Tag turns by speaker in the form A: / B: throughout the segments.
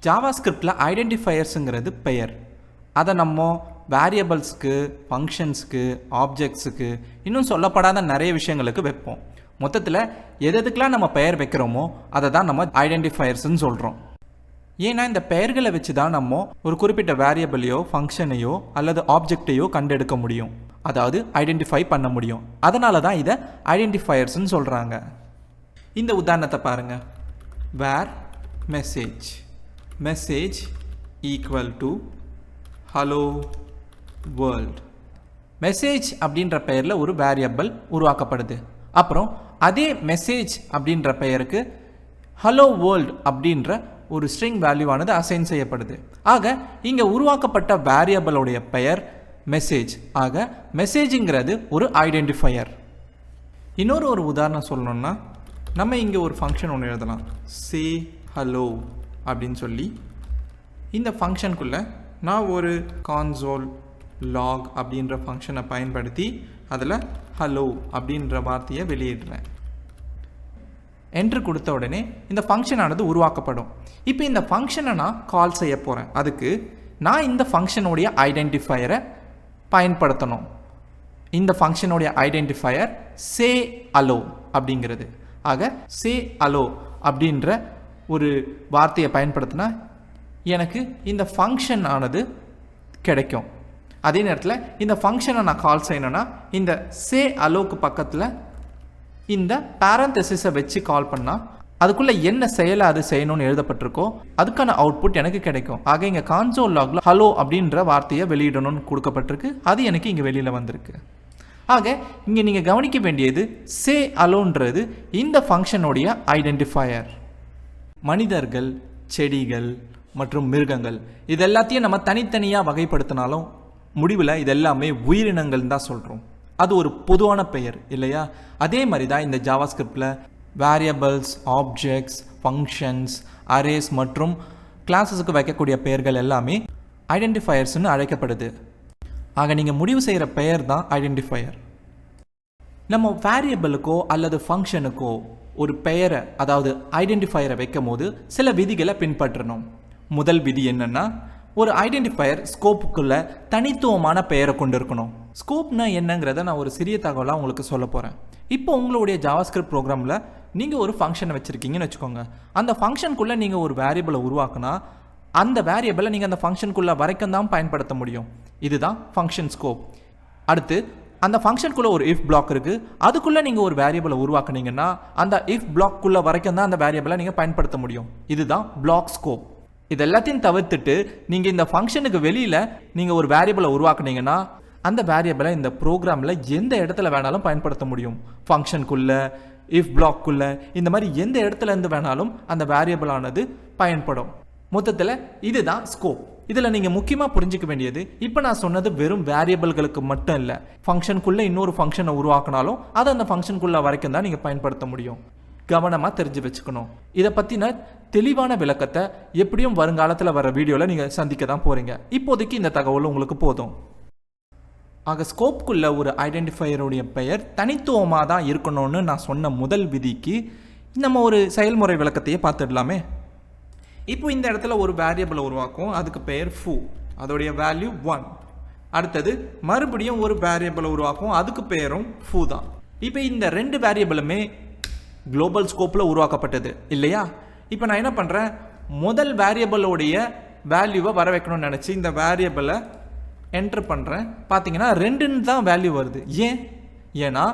A: JavaScriptல ஐடென்டிஃபயர்ஸுங்கிறது பெயர். அதை நம்ம வேரியபிள்ஸ்க்கு, ஃபங்க்ஷன்ஸ்க்கு, ஆப்ஜெக்ட்ஸுக்கு, இன்னும் சொல்லப்படாத நிறைய விஷயங்களுக்கு வைப்போம். மொத்தத்தில் எதுக்கெல்லாம் நம்ம பெயர் வைக்கிறோமோ அதை தான் நம்ம ஐடென்டிஃபயர்ஸ்ன்னு சொல்கிறோம். ஏன்னா இந்த பெயர்களை வச்சு தான் நம்ம ஒரு குறிப்பிட்ட வேரியபிளையோ, ஃபங்க்ஷனையோ அல்லது ஆப்ஜெக்டையோ கண்டெடுக்க முடியும். அதாவது ஐடென்டிஃபை பண்ண முடியும். அதனால தான் இதை ஐடென்டிஃபயர்ஸ்ன்னு சொல்கிறாங்க. இந்த உதாரணத்தை பாருங்கள். Var message equal to hello world. Message அப்படின்ற பெயரில் ஒரு வேரியபிள் உருவாக்கப்படுது. அப்புறம் அதே மெசேஜ் அப்படின்ற பெயருக்கு ஹலோ வேர்ல்ட் அப்படின்ற ஒரு ஸ்ட்ரிங் வேல்யூவானது அசைன் செய்யப்படுது. ஆக இங்கே உருவாக்கப்பட்ட வேரியபிளுடைய பெயர் மெசேஜ். ஆக மெசேஜுங்கிறது ஒரு ஐடென்டிஃபயர். இன்னொரு உதாரணம் சொல்லணும்னா, நம்ம இங்கே ஒரு ஃபங்க்ஷன் ஒன்று எழுதலாம். சே ஹலோ அப்படின்னு சொல்லி இந்த ஃபங்க்ஷனுக்குள்ளே நான் ஒரு கான்சோல் லாக் அப்படின்ற ஃபங்க்ஷனை பயன்படுத்தி அதில் ஹலோ அப்படின்ற வார்த்தையை வெளியிடுறேன். என்ட்ரு கொடுத்த உடனே இந்த ஃபங்க்ஷனானது உருவாக்கப்படும். இப்போ இந்த ஃபங்க்ஷனை நான் கால் செய்ய போகிறேன். அதுக்கு நான் இந்த ஃபங்க்ஷனுடைய ஐடென்டிஃபயரை பயன்படுத்தணும். இந்த ஃபங்க்ஷனுடைய ஐடென்டிஃபயர் சே அலோ அப்படிங்கிறது. ஆக சே அலோ அப்படின்ற ஒரு வார்த்தையை பயன்படுத்தினா எனக்கு இந்த ஃபங்க்ஷன் ஆனது கிடைக்கும். அதே நேரத்தில் இந்த ஃபங்க்ஷனை நான் கால் செய்யணும்னா இந்த சே அலோக்கு பக்கத்தில் இந்த பேரந்தசிஸை வச்சு கால் பண்ணால் அதுக்குள்ளே என்ன செயலை அது செய்யணும்னு எழுதப்பட்டிருக்கோ அதுக்கான அவுட்புட் எனக்கு கிடைக்கும். ஆக இங்கே கான்சோல் லாகில் ஹலோ அப்படின்ற வார்த்தையை வெளியிடணும்னு கொடுக்கப்பட்டிருக்கு. அது எனக்கு இங்கே வெளியில் வந்திருக்கு. ஆக இங்கே நீங்கள் கவனிக்க வேண்டியது சே அலோன்றது இந்த ஃபங்க்ஷனுடைய ஐடென்டிஃபயர். மனிதர்கள், செடிகள் மற்றும் மிருகங்கள் இது எல்லாத்தையும் நம்ம தனித்தனியாக வகைப்படுத்தினாலும் முடிவில் இது எல்லாமே உயிரினங்கள் தான் சொல்கிறோம். அது ஒரு பொதுவான பெயர் இல்லையா? அதே மாதிரி தான் இந்த ஜாவாஸ்கிரிப்டில் வேரியபிள்ஸ், ஆப்ஜெக்ட்ஸ், ஃபங்க்ஷன்ஸ், அரேஸ் மற்றும் கிளாஸஸுக்கு வைக்கக்கூடிய பெயர்கள் எல்லாமே ஐடென்டிஃபயர்ஸ்னு அழைக்கப்படுது. ஆக நீங்கள் முடிவு செய்கிற பெயர் தான் ஐடென்டிஃபயர். நம்ம வேரியபிளுக்கோ அல்லது ஃபங்க்ஷனுக்கோ ஒரு பெயரை, அதாவது ஐடென்டிஃபயரை வைக்கும் போது சில விதிகளை பின்பற்றணும். முதல் விதி என்னன்னா, ஒரு ஐடென்டிஃபயர் ஸ்கோப்புக்குள்ள தனித்துவமான பெயரை கொண்டு இருக்கணும். ஸ்கோப்னா என்னங்கிறத நான் ஒரு சிறிய தகவலாக உங்களுக்கு சொல்ல போகிறேன். இப்போ உங்களுடைய ஜாவாஸ்கிரிப்ட் ப்ரோக்ராமில் நீங்கள் ஒரு ஃபங்க்ஷனை வச்சுருக்கீங்கன்னு வச்சுக்கோங்க. அந்த ஃபங்க்ஷனுக்குள்ளே நீங்கள் ஒரு வேரியபிளை உருவாக்குனா அந்த வேரியபிளை நீங்கள் அந்த ஃபங்க்ஷனுக்குள்ளே வரைக்கும் தான் பயன்படுத்த முடியும். இதுதான் ஃபங்க்ஷன் ஸ்கோப். அடுத்து அந்த ஃபங்க்ஷனுக்குள்ளே ஒரு இஃப் பிளாக் இருக்குது. அதுக்குள்ளே நீங்கள் ஒரு வேரியபிளை உருவாக்குனீங்கன்னா அந்த இஃப் பிளாக்குள்ளே வரைக்கும் தான் அந்த வேரியபிளை நீங்கள் பயன்படுத்த முடியும். இதுதான் பிளாக் ஸ்கோப். இது எல்லாத்தையும் தவிர்த்துட்டு நீங்கள் இந்த ஃபங்க்ஷனுக்கு வெளியில் நீங்கள் ஒரு வேரியபிளை உருவாக்குனீங்கன்னா அந்த வேரியபிளை இந்த ப்ரோக்ராமில் எந்த இடத்துல வேணாலும் பயன்படுத்த முடியும். ஃபங்க்ஷனுக்குள்ளே, இஃப் பிளாக்குள்ளே, இந்த மாதிரி எந்த இடத்துல இருந்து வேணாலும் அந்த வேரியபிள் ஆனது பயன்படும். மொத்தத்தில் இதுதான் ஸ்கோப். இதில் நீங்கள் முக்கியமாக புரிஞ்சிக்க வேண்டியது, இப்போ நான் சொன்னது வெறும் வேரியபிள்களுக்கு மட்டும் இல்லை. ஃபங்க்ஷனுக்குள்ளே இன்னொரு ஃபங்க்ஷனை உருவாக்கினாலும் அதை அந்த ஃபங்க்ஷனுக்குள்ளே வரைக்கும் தான் நீங்கள் பயன்படுத்த முடியும். கவனமாக தெரிஞ்சு வச்சுக்கணும். இதை பற்றின தெளிவான விளக்கத்தை எப்படியும் வருங்காலத்தில் வர வீடியோவில் நீங்கள் சந்திக்க தான் போகிறீங்க. இப்போதைக்கு இந்த தகவல் உங்களுக்கு போதும். ஆக ஸ்கோப்புக்குள்ள ஒரு ஐடென்டிஃபயருடைய பெயர் தனித்துவமாக தான் இருக்கணும்னு நான் சொன்ன முதல் விதிக்கு நம்ம ஒரு செயல்முறை விளக்கத்தையே பார்த்துடலாமே. இப்போ இந்த இடத்துல ஒரு வேரியபிளை உருவாக்கும். அதுக்கு பெயர் ஃபூ, அதோடைய வேல்யூ 1. அடுத்தது மறுபடியும் ஒரு வேரியபிளை உருவாக்கும். அதுக்கு பெயரும் ஃபூ தான். இப்போ இந்த ரெண்டு வேரியபிளுமே குளோபல் ஸ்கோப்பில் உருவாக்கப்பட்டது இல்லையா? இப்போ நான் என்ன பண்ணுறேன், முதல் வேரியபிளோடைய வேல்யூவை வர வைக்கணும்னு நினச்சி இந்த வேரியபிளை என்ட்ரு பண்ணுறேன். பார்த்தீங்கன்னா 2ன்னு தான் வேல்யூ வருது. ஏன்னா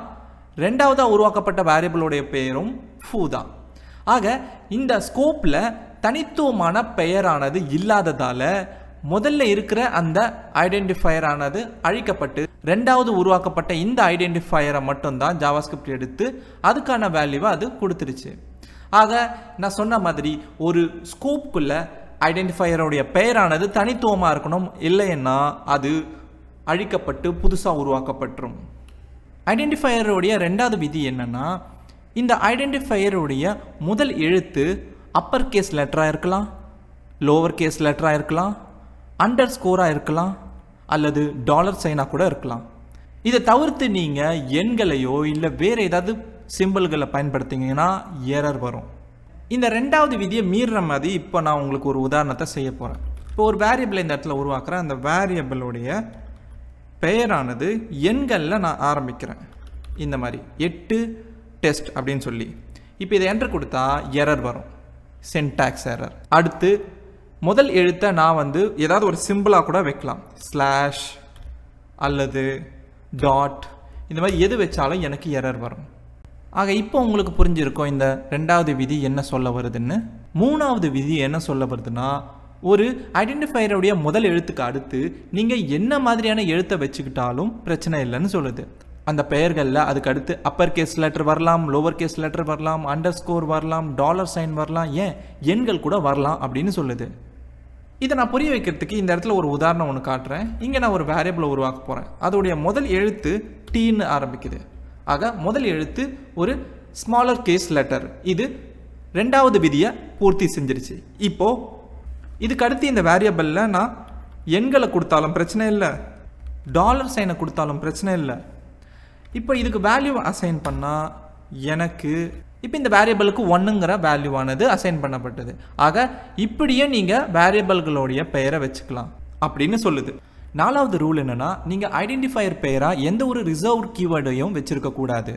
A: ரெண்டாவதாக உருவாக்கப்பட்ட வேரியபிளோடைய பெயரும் ஃபூ தான். ஆக இந்த ஸ்கோப்பில் தனித்துவமான பெயரானது இல்லாததால் முதல்ல இருக்கிற அந்த ஐடென்டிஃபயரானது அழிக்கப்பட்டு ரெண்டாவது உருவாக்கப்பட்ட இந்த ஐடென்டிஃபயரை மட்டும்தான் ஜாவாஸ்கிரிப்ட் எடுத்து அதுக்கான வேல்யூவை அது கொடுத்துருச்சு. ஆக நான் சொன்ன மாதிரி ஒரு ஸ்கோப்புக்குள்ள ஐடென்டிஃபயருடைய பெயரானது தனித்துவமாக இருக்கணும். இல்லைன்னா அது அழிக்கப்பட்டு புதுசாக உருவாக்கப்பட்டுரும். ஐடென்டிஃபயருடைய ரெண்டாவது விதி என்னன்னா, இந்த ஐடென்டிஃபயருடைய முதல் எழுத்து அப்பர் கேஸ் லெட்டராக இருக்கலாம், லோவர் கேஸ் லெட்டராக இருக்கலாம், அண்டர் ஸ்கோராக இருக்கலாம், அல்லது டாலர் சைனாக கூட இருக்கலாம். இதை தவிர்த்து நீங்கள் எண்களையோ இல்லை வேறு ஏதாவது சிம்பிள்களை பயன்படுத்திங்கன்னா எரர் வரும். இந்த ரெண்டாவது விதியை மீறுற மாதிரி இப்போ நான் உங்களுக்கு ஒரு உதாரணத்தை செய்ய போகிறேன். இப்போ ஒரு வேரியபிளை இந்த இடத்துல உருவாக்குறேன். அந்த வேரியபிளுடைய பெயரானது எண்களில் நான் ஆரம்பிக்கிறேன். இந்த மாதிரி 8 டெஸ்ட் அப்படின்னு சொல்லி இப்போ இதை என்டர் கொடுத்தா எரர் வரும், சின்டாக்ஸ் எரர். அடுத்து முதல் எழுத்தை நான் ஏதாவது ஒரு சிம்பிளாக கூட வைக்கலாம், ஸ்லாஷ் அல்லது டாட், இந்த மாதிரி எது வச்சாலும் எனக்கு எரர் வரும். ஆக இப்போ உங்களுக்கு புரிஞ்சிருக்கும் இந்த ரெண்டாவது விதி என்ன சொல்ல வருதுன்னு. மூணாவது விதி என்ன சொல்ல வருதுன்னா, ஒரு ஐடென்டிஃபையருடைய முதல் எழுத்துக்கு அடுத்து நீங்கள் என்ன மாதிரியான எழுத்தை வச்சுக்கிட்டாலும் பிரச்சனை இல்லைன்னு சொல்லுது. அந்த பெயர்களில் அதுக்கு அடுத்து அப்பர் கேஸ் லெட்டர் வரலாம், லோவர் கேஸ் லெட்டர் வரலாம், அண்டர்ஸ்கோர் வரலாம், டாலர் சைன் வரலாம், ஏன் எண்கள் கூட வரலாம் அப்படின்னு சொல்லுது. இதை நான் புரிய வைக்கிறதுக்கு இந்த இடத்துல ஒரு உதாரணம் ஒன்று காட்டுறேன். இங்கே நான் ஒரு வேரியபிளை உருவாக்க போகிறேன். அதோடைய முதல் எழுத்து டீன்னு ஆரம்பிக்குது. ஆக முதல் எழுத்து ஒரு ஸ்மாலர் கேஸ் லெட்டர். இது ரெண்டாவது விதியை பூர்த்தி செஞ்சிருச்சு. இப்போது இதுக்கு அடுத்து இந்த வேரியபிளில் நான் எண்களை கொடுத்தாலும் பிரச்சனை இல்லை, டாலர் சைனை கொடுத்தாலும் பிரச்சனை இல்லை. இப்போ இதுக்கு வேல்யூ அசைன் பண்ணால் எனக்கு இப்போ இந்த வேரியபிளுக்கு 1ங்கிற வேல்யூவானது அசைன் பண்ணப்பட்டது. ஆக இப்படியே நீங்கள் வேரியபிள்களுடைய பெயரை வச்சுக்கலாம் அப்படின்னு சொல்லுது. நாலாவது ரூல் என்னென்னா, நீங்கள் ஐடென்டிஃபையர் பெயராக எந்த ஒரு ரிசர்வ்டு கீவேர்டையும் வச்சுருக்கக்கூடாது.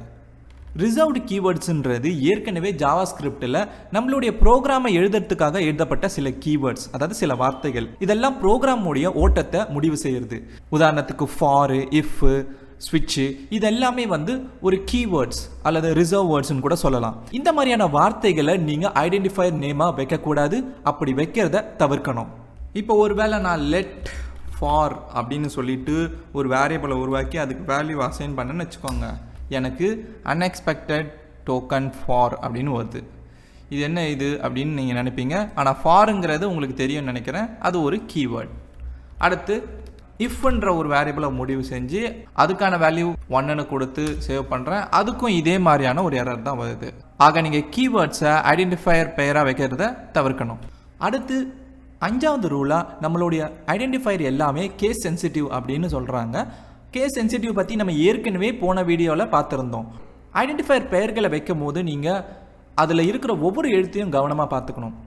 A: ரிசர்வ்டு கீவேர்ட்ஸுன்றது ஏற்கனவே ஜாவாஸ்கிரிப்டில் நம்மளுடைய ப்ரோக்ராமை எழுதுறதுக்காக எழுதப்பட்ட சில கீவேர்ட்ஸ், அதாவது சில வார்த்தைகள். இதெல்லாம் ப்ரோக்ராமுடைய ஓட்டத்தை முடிவு செய்கிறது. உதாரணத்துக்கு ஃபார், இஃப், ஸ்விட்சு, இதெல்லாமே ஒரு கீவேர்ட்ஸ் அல்லது ரிசர்வ் வேர்ட்ஸ்னு கூட சொல்லலாம். இந்த மாதிரியான வார்த்தைகளை நீங்கள் ஐடென்டிஃபையர் நேமாக வைக்கக்கூடாது. அப்படி வைக்கிறத தவிர்க்கணும். இப்போ ஒருவேளை நான் லெட் ஃபார் அப்படின்னு சொல்லிட்டு ஒரு வேரியபிளை உருவாக்கி அதுக்கு வேல்யூ அசைன் பண்ணேன்னு வச்சுக்கோங்க, எனக்கு அன்எக்ஸ்பெக்டட் டோக்கன் ஃபார் அப்படின்னு வருது. இது என்ன இது அப்படின்னு நீங்கள் நினைப்பீங்க. ஆனால் ஃபாருங்கிறது உங்களுக்கு தெரியும்னு நினைக்கிறேன், அது ஒரு கீவேர்ட். அடுத்து இஃப்ன்ற ஒரு வேரியபிளை முடிவு செஞ்சு அதுக்கான வேல்யூ 1ன்னு கொடுத்து சேவ் பண்ணுறேன். அதுக்கும் இதே மாதிரியான ஒரு எரர் தான் வருது. ஆக நீங்கள் கீவேர்ட்ஸை ஐடென்டிஃபையர் பெயராக வைக்கிறத தவிர்க்கணும். அடுத்து 5வது ரூலாக நம்மளுடைய ஐடென்டிஃபையர் எல்லாமே கேஸ் சென்சிட்டிவ் அப்படின்னு சொல்கிறாங்க. கேஸ் சென்சிட்டிவ் பற்றி நம்ம ஏற்கனவே போன வீடியோவில் பார்த்துருந்தோம். ஐடென்டிஃபையர் பெயர்களை வைக்கும் போது நீங்கள் அதில் இருக்கிற ஒவ்வொரு எழுத்தையும் கவனமாக பார்த்துக்கணும்.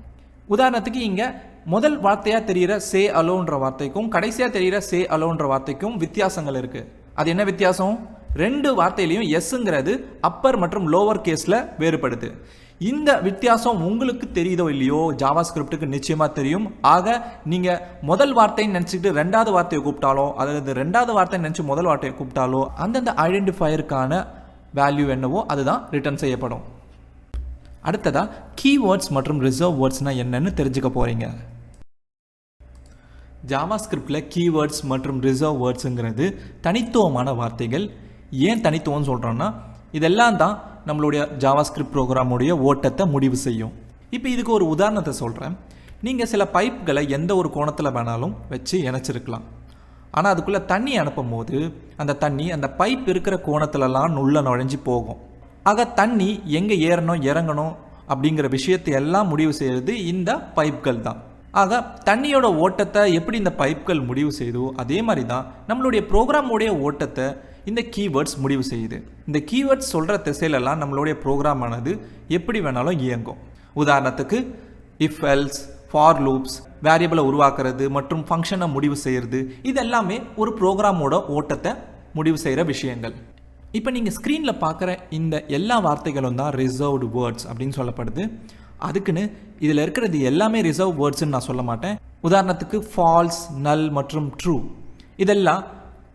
A: உதாரணத்துக்கு இங்கே முதல் வார்த்தையாக தெரிகிற சே அலோன்ற வார்த்தைக்கும் கடைசியாக தெரிகிற சே அலோன்ற வார்த்தைக்கும் வித்தியாசங்கள் இருக்குது. அது என்ன வித்தியாசம்? 2 வார்த்தையிலையும் எஸ்ங்கிறது அப்பர் மற்றும் லோவர் கேஸில் வேறுபடுது. இந்த வித்தியாசம் உங்களுக்கு தெரியுதோ இல்லையோ, ஜாவாஸ்கிரிப்டுக்கு நிச்சயமாக தெரியும். ஆக நீங்கள் முதல் வார்த்தைன்னு நினச்சிக்கிட்டு 2வது வார்த்தையை கூப்பிட்டாலோ அல்லது 2வது வார்த்தைன்னு நினச்சி முதல் வார்த்தையை கூப்பிட்டாலோ அந்தந்த ஐடென்டிஃபையருக்கான வேல்யூ என்னவோ அதுதான் ரிட்டர்ன் செய்யப்படும். அடுத்ததாக கீவேர்ட்ஸ் மற்றும் ரிசர்வ் வேர்ட்ஸ்னால் என்னன்னு தெரிஞ்சுக்க போகிறீங்க. ஜாவாஸ்கிரிப்டில் கீவேர்ட்ஸ் மற்றும் ரிசர்வ் வேர்ட்ஸுங்கிறது தனித்துவமான வார்த்தைகள். ஏன் தனித்துவம்னு சொல்கிறோன்னா, இதெல்லாம் தான் நம்மளுடைய ஜாவாஸ்கிரிப்ட் ப்ரோக்ராமுடைய ஓட்டத்தை முடிவு செய்யும். இப்போ இதுக்கு ஒரு உதாரணத்தை சொல்கிறேன். நீங்கள் சில பைப்புகளை எந்த ஒரு கோணத்தில் வேணாலும் வச்சு இணைச்சிருக்கலாம். ஆனால் அதுக்குள்ளே தண்ணி அனுப்பும் போது அந்த தண்ணி அந்த பைப் இருக்கிற கோணத்துலலாம் உள்ள நுழைஞ்சி போகும். ஆக தண்ணி எங்கே ஏறணும் இறங்கணும் அப்படிங்கிற விஷயத்தை எல்லாம் முடிவு செய்கிறது இந்த பைப்கள் தான். ஆக தண்ணியோட ஓட்டத்தை எப்படி இந்த பைப்கள் முடிவு செய்தோ அதே மாதிரி தான் நம்மளுடைய ப்ரோக்ராமுடைய ஓட்டத்தை இந்த கீவேர்ட்ஸ் முடிவு செய்யுது. இந்த கீவேர்ட்ஸ் சொல்கிற திசையிலெல்லாம் நம்மளுடைய ப்ரோக்ராமானது எப்படி வேணாலும் இயங்கும். உதாரணத்துக்கு இஃப் எல்ஸ், ஃபார் லூப்ஸ், வேரியபிளை உருவாக்குறது மற்றும் ஃபங்க்ஷனை முடிவு செய்கிறது, இதெல்லாமே ஒரு ப்ரோக்ராமோட ஓட்டத்தை முடிவு செய்கிற விஷயங்கள். இப்போ நீங்கள் ஸ்க்ரீனில் பார்க்குற இந்த எல்லா வார்த்தைகளும் தான் ரிசர்வ்டு வேர்ட்ஸ் அப்படின்னு சொல்லப்படுது. அதுக்குன்னு இதில் இருக்கிறது எல்லாமே ரிசர்வ் வேர்ட்ஸ்ன்னு நான் சொல்ல மாட்டேன். உதாரணத்துக்கு ஃபால்ஸ், நல் மற்றும் ட்ரூ இதெல்லாம்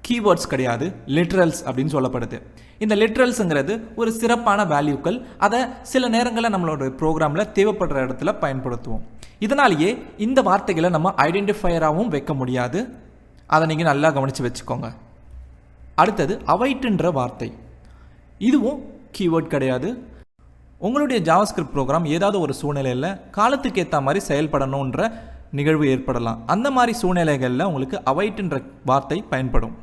A: கீவேர்ட்ஸ் கிடையாது, லிட்ரல்ஸ் அப்படின்னு சொல்லப்படுது. இந்த லிட்ரல்ஸுங்கிறது ஒரு சிறப்பான வேல்யூக்கள். அதை சில நேரங்களில் நம்மளோட ப்ரோக்ராமில் தேவைப்படுற இடத்துல பயன்படுத்துவோம். இதனாலேயே இந்த வார்த்தைகளை நம்ம ஐடென்டிஃபையராகவும் வைக்க முடியாது. அதை நீங்கள் நல்லா கவனித்து வச்சுக்கோங்க. அடுத்தது அவைட்டுன்ற வார்த்தை. இதுவும் கீவேர்ட் கிடையாது. உங்களுடைய ஜாவாஸ்கிரிப்ட் ப்ரோக்ராம் ஏதாவது ஒரு சூழ்நிலையில் காலத்துக்கு ஏற்ற மாதிரி செயல்படணுன்ற நிகழ்வு ஏற்படலாம். அந்த மாதிரி சூழ்நிலைகளில் உங்களுக்கு அவைட்டுன்ற வார்த்தை பயன்படும்.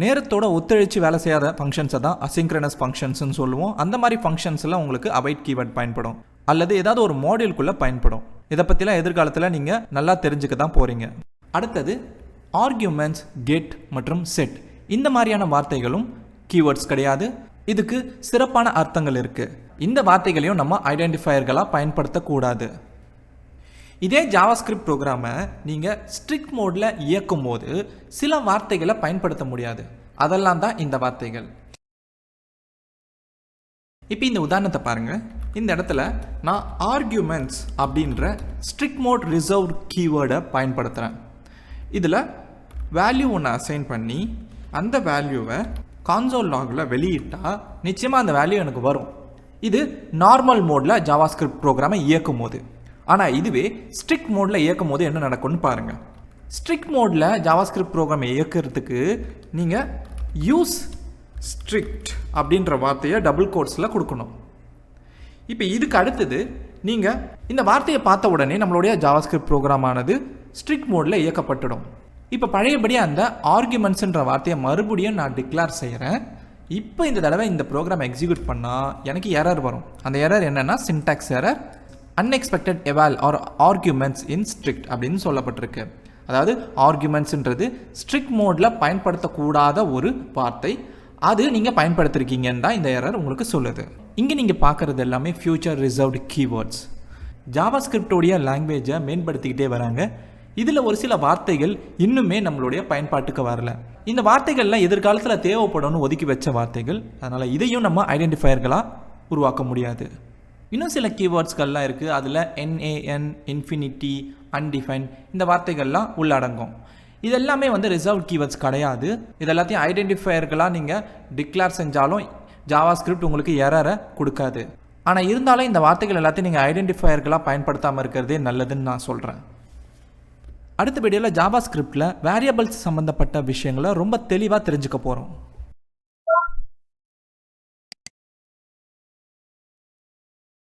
A: நேரத்தோட ஒத்துழைச்சி வேலை செய்யாத ஃபங்க்ஷன்ஸை தான் அசிங்க்ரனஸ் ஃபங்க்ஷன்ஸ்னு சொல்லுவோம். அந்த மாதிரி ஃபங்க்ஷன்ஸில் உங்களுக்கு அவைட் கீவேர்ட் பயன்படும் அல்லது ஏதாவது ஒரு மாடியூல்குள்ளே பயன்படும். இதை பற்றிலாம் எதிர்காலத்தில் நீங்கள் நல்லா தெரிஞ்சுக்க தான் போகிறீங்க. அடுத்தது ஆர்கியூமெண்ட்ஸ், கெட் மற்றும் செட். இந்த மாதிரியான வார்த்தைகளும் கீவேர்ட்ஸ் கிடையாது. இதுக்கு சிறப்பான அர்த்தங்கள் இருக்குது. இந்த வார்த்தைகளையும் நம்ம ஐடென்டிஃபையர்களாக பயன்படுத்தக்கூடாது. இதே ஜாவாஸ்கிரிப்ட் ப்ரோக்ராமை நீங்கள் ஸ்ட்ரிக்ட் மோடில் இயக்கும் போது சில வார்த்தைகளை பயன்படுத்த முடியாது. அதெல்லாம் தான் இந்த வார்த்தைகள். இப்போ இந்த உதாரணத்தை பாருங்கள். இந்த இடத்துல நான் ஆர்கியூமெண்ட்ஸ் அப்படின்ற ஸ்ட்ரிக்ட் மோட் ரிசர்வ்ட் கீவேர்டை பயன்படுத்துகிறேன். இதில் வேல்யூ ஒன்று அசைன் பண்ணி அந்த வேல்யூவை கான்சோல் லாகில் வெளியிட்டால் நிச்சயமாக அந்த வேல்யூ எனக்கு வரும். இது நார்மல் மோடில் ஜாவாஸ்கிரிப்ட் ப்ரோக்ராமை இயக்கும் போது. ஆனால் இதுவே ஸ்ட்ரிக்ட் மோடில் இயக்கும் போது என்ன நடக்கும்னு பாருங்கள். ஸ்ட்ரிக்ட் மோடில் ஜாவாஸ்கிரிப்ட் ப்ரோக்ராமை இயக்கிறதுக்கு நீங்கள் யூஸ் ஸ்ட்ரிக்ட் அப்படின்ற வார்த்தையை டபுள் கோட்ஸில் கொடுக்கணும். இப்போ இதுக்கு அடுத்தது நீங்கள் இந்த வார்த்தையை பார்த்த உடனே நம்மளுடைய ஜாவாஸ்கிரிப்ட் ப்ரோக்ராமானது ஸ்ட்ரிக்ட் மோடில் இயக்கப்பட்டுடும். இப்போ பழையபடி அந்த ஆர்குமெண்ட்ஸுன்ற வார்த்தையை மறுபடியும் நான் டிக்ளேர் செய்கிறேன். இப்போ இந்த தடவை இந்த ப்ரோக்ராம் எக்ஸிக்யூட் பண்ணால் எனக்கு எரர் வரும். அந்த எரர் என்னென்னா syntax error, unexpected eval or arguments in strict அப்படின்னு சொல்லப்பட்டிருக்கு. அதாவது ஆர்குமெண்ட்ஸுன்றது ஸ்ட்ரிக்ட் மோடில் பயன்படுத்தக்கூடாத ஒரு வார்த்தை. அது நீங்கள் பயன்படுத்திருக்கீங்கன்னு தான் இந்த எரர் உங்களுக்கு சொல்லுது. இங்கே நீங்கள் பார்க்குறது எல்லாமே ஃபியூச்சர் ரிசர்வ்டு கீவேர்ட்ஸ். ஜாவாஸ்கிரிப்டோடைய லாங்குவேஜை மேம்படுத்திக்கிட்டே வராங்க. இதில் ஒரு சில வார்த்தைகள் இன்னுமே நம்மளுடைய பயன்பாட்டுக்கு வரல. இந்த வார்த்தைகள்லாம் எதிர்காலத்தில் தேவைப்படும்னு ஒதுக்கி வச்ச வார்த்தைகள். அதனால் இதையும் நம்ம ஐடென்டிஃபையர்களாக உருவாக்க முடியாது. இன்னும் சில கீவேர்ட்ஸ்கள்லாம் இருக்குது. அதில் NAN, இன்ஃபினிட்டி, அன்டிஃபைன் இந்த வார்த்தைகள்லாம் உள்ளடங்கும். இதெல்லாமே ரிசர்வ் கீவேர்ட்ஸ் கிடையாது. இதெல்லாத்தையும் ஐடென்டிஃபையர்களாக நீங்கள் டிக்ளேர் செஞ்சாலும் ஜாவாஸ்கிரிப்ட் உங்களுக்கு எரரை கொடுக்காது. ஆனால் இருந்தாலும் இந்த வார்த்தைகள் எல்லாத்தையும் நீங்கள் ஐடென்டிஃபையர்களாக பயன்படுத்தாமல் இருக்கிறதே நல்லதுன்னு நான் சொல்கிறேன். அடுத்த வீடியோவில் ஜாவாஸ்கிரிப்டில் வேரியபிள்ஸ் சம்மந்தப்பட்ட விஷயங்களை ரொம்ப தெளிவாக தெரிஞ்சுக்க போகிறோம்.